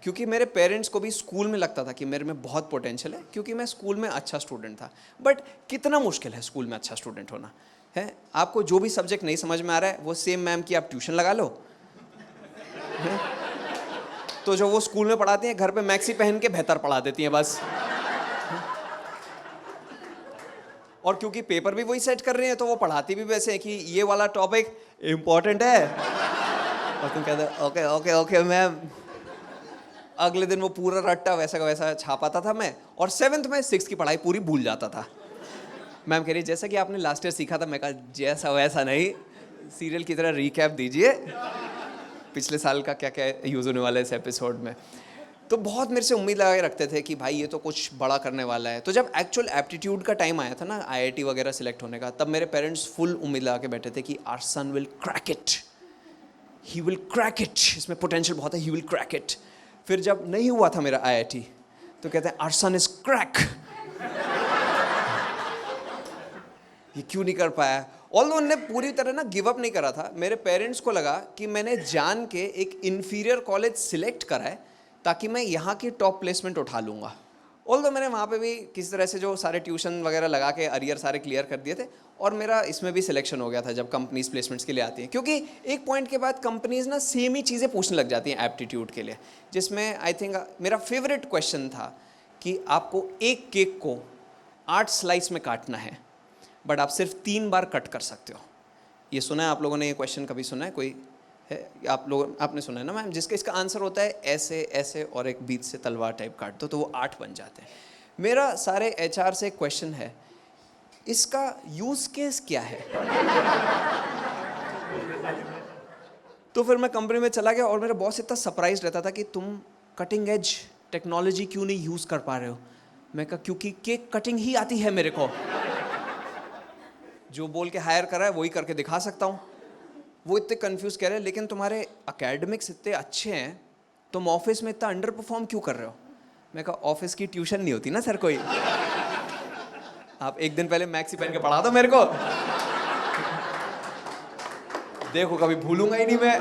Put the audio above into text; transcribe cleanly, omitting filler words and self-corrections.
क्योंकि मेरे पेरेंट्स को भी स्कूल में लगता था कि मेरे में बहुत पोटेंशियल है, क्योंकि मैं स्कूल में अच्छा स्टूडेंट था। बट कितना मुश्किल है स्कूल में अच्छा स्टूडेंट होना है। आपको जो भी सब्जेक्ट नहीं समझ में आ रहा है वो सेम मैम की आप ट्यूशन लगा लो, है? तो जो वो स्कूल में पढ़ाती हैं घर पे मैक्सी पहन के बेहतर पढ़ा देती हैं बस। और क्योंकि पेपर भी वही सेट कर रहे हैं तो वो पढ़ाती भी वैसे है कि ये वाला टॉपिक इम्पोर्टेंट है, और तुम कहते ओके ओके ओके मैम। अगले दिन वो पूरा रट्टा वैसा का वैसा छापाता था मैं, और 7th में 6th की पढ़ाई पूरी भूल जाता था। मैम कह रही जैसा कि आपने लास्ट ईयर सीखा था। मैं कहा जैसा वैसा नहीं, सीरियल की तरह रिकैप दीजिए पिछले साल का क्या क्या यूज़ होने वाला है इस एपिसोड में। तो बहुत मेरे से उम्मीद लगा के रखते थे कि भाई ये तो कुछ बड़ा करने वाला है। तो जब एक्चुअल एप्टीट्यूड का टाइम आया था ना आईआईटी वगैरह सिलेक्ट होने का, तब मेरे पेरेंट्स फुल उम्मीद लगा के बैठे थे कि our son will crack it, he will crack it, इसमें पोटेंशियल बहुत है, ही विल क्रैक इट। फिर जब नहीं हुआ था मेरा आईआईटी तो कहते हैं आवर सन इज क्रैक। ये क्यों नहीं कर पाया? ऑल्दो उन्होंने पूरी तरह ना गिव अप नहीं करा था। मेरे पेरेंट्स को लगा कि मैंने जान के एक इन्फीरियर कॉलेज सिलेक्ट करा है ताकि मैं यहाँ की टॉप प्लेसमेंट उठा लूँगा। ऑल्दो मैंने वहाँ पे भी किसी तरह से जो सारे ट्यूशन वगैरह लगा के अरियर सारे क्लियर कर दिए थे, और मेरा इसमें भी सिलेक्शन हो गया था जब कंपनीज प्लेसमेंट्स के लिए आती हैं। क्योंकि एक पॉइंट के बाद कंपनीज ना सेम ही चीज़ें पूछने लग जाती हैं एप्टीट्यूड के लिए, जिसमें आई थिंक मेरा फेवरेट क्वेश्चन था कि आपको एक केक को 8 स्लाइस में काटना है, बट आप सिर्फ 3 बार कट कर सकते हो। ये सुना है आप लोगों ने? ये क्वेश्चन कभी सुना है? कोई है आप लोग? आपने सुना है ना मैम? जिसका इसका आंसर होता है ऐसे ऐसे और एक बीच से तलवार टाइप काट दो तो वो 8 बन जाते हैं। मेरा सारे एचआर से क्वेश्चन है, इसका यूज केस क्या है? तो फिर मैं कंपनी में चला गया और मेरा बॉस इतना सरप्राइज रहता था कि तुम कटिंग एज टेक्नोलॉजी क्यों नहीं यूज कर पा रहे हो? मैं कहा क्योंकि केक कटिंग ही आती है मेरे को, जो बोल के हायर करा है वही करके दिखा सकता हूँ। वो इतने कंफ्यूज कह रहे हैं लेकिन तुम्हारे एकेडमिक्स इतने अच्छे हैं, तुम ऑफिस में इतना अंडर परफॉर्म क्यों कर रहे हो? मैं कहा ऑफिस की ट्यूशन नहीं होती ना सर कोई, आप एक दिन पहले मैक्सी पहन के पढ़ा दो मेरे को, देखो कभी भूलूंगा ही नहीं मैं।